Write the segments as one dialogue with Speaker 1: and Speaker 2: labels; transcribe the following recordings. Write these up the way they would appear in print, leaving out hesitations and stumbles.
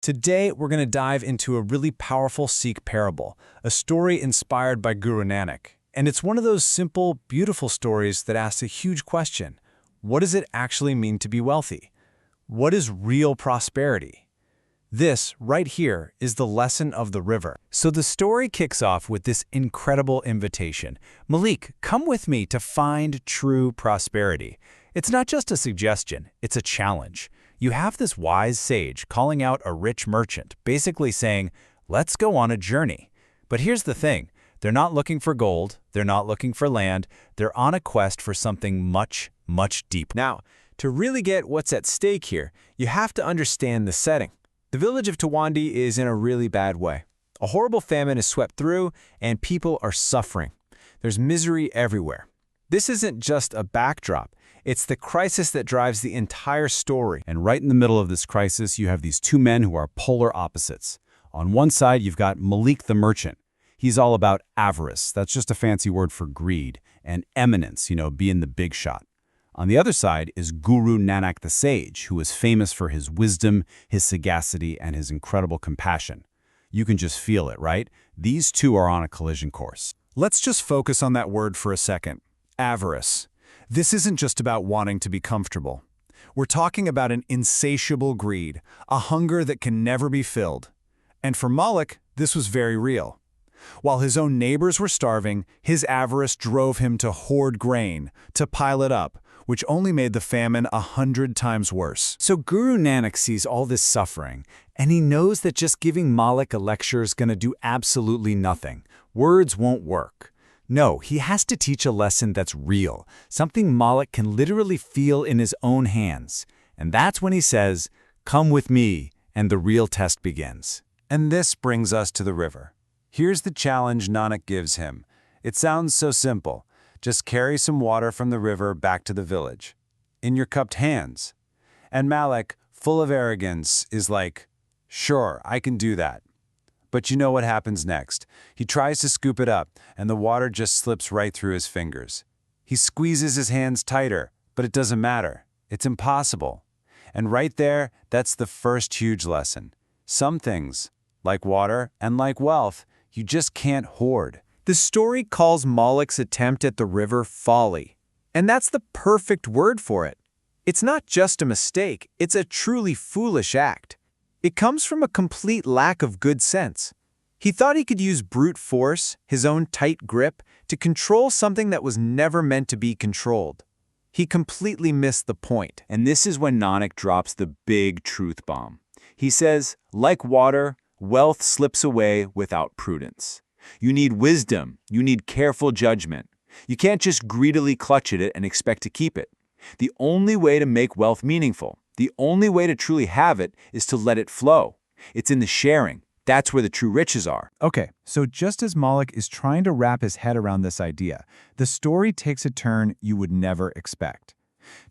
Speaker 1: Today, we're going to dive into a really powerful Sikh parable, a story inspired by Guru Nanak. And it's one of those simple, beautiful stories that asks a huge question. What does it actually mean to be wealthy? What is real prosperity? This, right here, is the lesson of the river. So the story kicks off with this incredible invitation. Malik, come with me to find true prosperity. It's not just a suggestion, it's a challenge. You have this wise sage calling out a rich merchant, basically saying, let's go on a journey. But here's the thing, they're not looking for gold, they're not looking for land, they're on a quest for something much, much deeper. Now, to really get what's at stake here, you have to understand the setting. The village of Talwandi is in a really bad way. A horrible famine is swept through, and people are suffering. There's misery everywhere. This isn't just a backdrop. It's the crisis that drives the entire story. And right in the middle of this crisis, you have these two men who are polar opposites. On one side, you've got Malik the merchant. He's all about avarice. That's just a fancy word for greed. And eminence, being the big shot. On the other side is Guru Nanak the sage, who is famous for his wisdom, his sagacity, and his incredible compassion. You can just feel it, right? These two are on a collision course. Let's just focus on that word for a second. Avarice. This isn't just about wanting to be comfortable. We're talking about an insatiable greed, a hunger that can never be filled. And for Malik, this was very real. While his own neighbors were starving, his avarice drove him to hoard grain, to pile it up, which only made the famine 100 times worse. So Guru Nanak sees all this suffering, and he knows that just giving Malik a lecture is going to do absolutely nothing. Words won't work. No, he has to teach a lesson that's real, something Malik can literally feel in his own hands. And that's when he says, "Come with me," and the real test begins. And this brings us to the river. Here's the challenge Nanak gives him. It sounds so simple. Just carry some water from the river back to the village, in your cupped hands. And Malik, full of arrogance, is like, sure, I can do that. But you know what happens next. He tries to scoop it up, and the water just slips right through his fingers. He squeezes his hands tighter, but it doesn't matter. It's impossible. And right there, that's the first huge lesson. Some things, like water and like wealth, you just can't hoard. The story calls Malik's attempt at the river folly. And that's the perfect word for it. It's not just a mistake, it's a truly foolish act. It comes from a complete lack of good sense. He thought he could use brute force, his own tight grip, to control something that was never meant to be controlled. He completely missed the point. And this is when Nanak drops the big truth bomb. He says, like water, wealth slips away without prudence. You need wisdom. You need careful judgment. You can't just greedily clutch at it and expect to keep it. The only way to make wealth meaningful, the only way to truly have it, is to let it flow. It's in the sharing. That's where the true riches are. Okay, so just as Malik is trying to wrap his head around this idea, the story takes a turn you would never expect.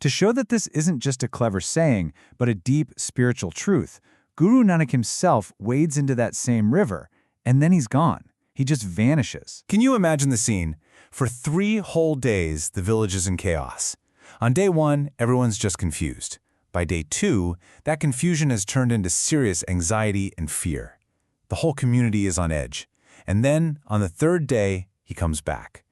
Speaker 1: To show that this isn't just a clever saying, but a deep spiritual truth, Guru Nanak himself wades into that same river, and then he's gone. He just vanishes. Can you imagine the scene? For 3 whole days, the village is in chaos. On day 1, everyone's just confused. By day 2, that confusion has turned into serious anxiety and fear. The whole community is on edge. And then, on the 3rd day, he comes back.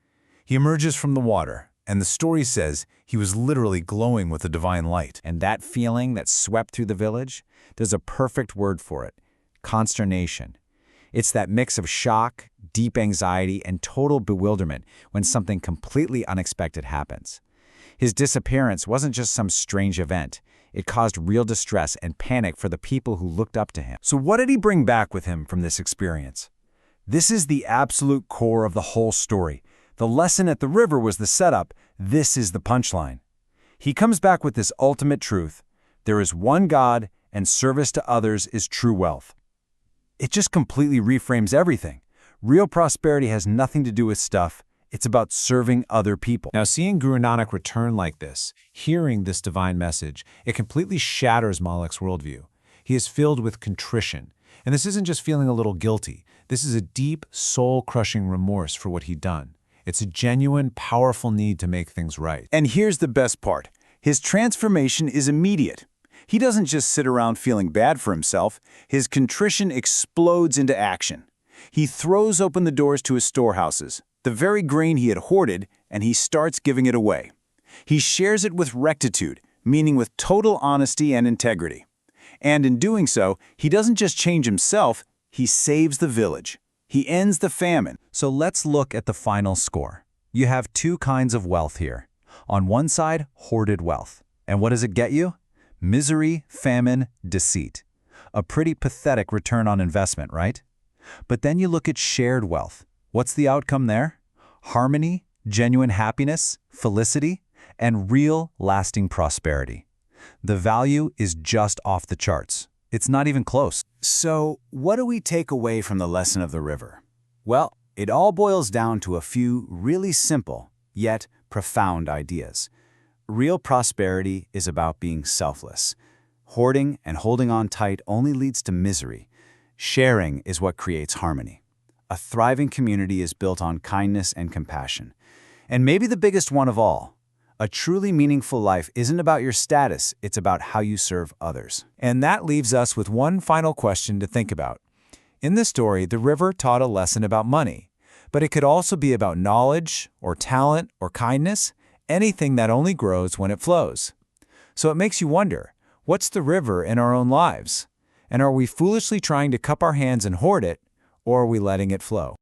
Speaker 1: He emerges from the water, and the story says he was literally glowing with a divine light. And that feeling that swept through the village, there's a perfect word for it: consternation. It's that mix of shock, deep anxiety, and total bewilderment when something completely unexpected happens. His disappearance wasn't just some strange event. It caused real distress and panic for the people who looked up to him. So what did he bring back with him from this experience? This is the absolute core of the whole story. The lesson at the river was the setup. This is the punchline. He comes back with this ultimate truth. There is one God, and service to others is true wealth. It just completely reframes everything. Real prosperity has nothing to do with stuff. It's about serving other people. Now, seeing Guru Nanak return like this, hearing this divine message, it completely shatters Malik's worldview. He is filled with contrition. And this isn't just feeling a little guilty. This is a deep, soul-crushing remorse for what he'd done. It's a genuine, powerful need to make things right. And here's the best part. His transformation is immediate.
Speaker 2: He doesn't just sit around feeling bad for himself. His contrition explodes into action. He throws open the doors to his storehouses, the very grain he had hoarded, and he starts giving it away. He shares it with rectitude, meaning with total honesty and integrity. And in doing so, he doesn't just change himself, he saves the village. He ends the famine.
Speaker 1: So let's look at the final score. You have two kinds of wealth here. On one side, hoarded wealth. And what does it get you? Misery, famine, deceit. A pretty pathetic return on investment, right? But then you look at shared wealth. What's the outcome there? Harmony, genuine happiness, felicity, and real, lasting prosperity. The value is just off the charts. It's not even close.
Speaker 2: So, what do we take away from the lesson of the river? Well, it all boils down to a few really simple, yet profound ideas. Real prosperity is about being selfless. Hoarding and holding on tight only leads to misery. Sharing is what creates harmony. A thriving community is built on kindness and compassion. And maybe the biggest one of all, a truly meaningful life isn't about your status, it's about how you serve others.
Speaker 1: And that leaves us with one final question to think about. In this story, the river taught a lesson about money, but it could also be about knowledge, or talent, or kindness, anything that only grows when it flows. So it makes you wonder, what's the river in our own lives? And are we foolishly trying to cup our hands and hoard it, or are we letting it flow?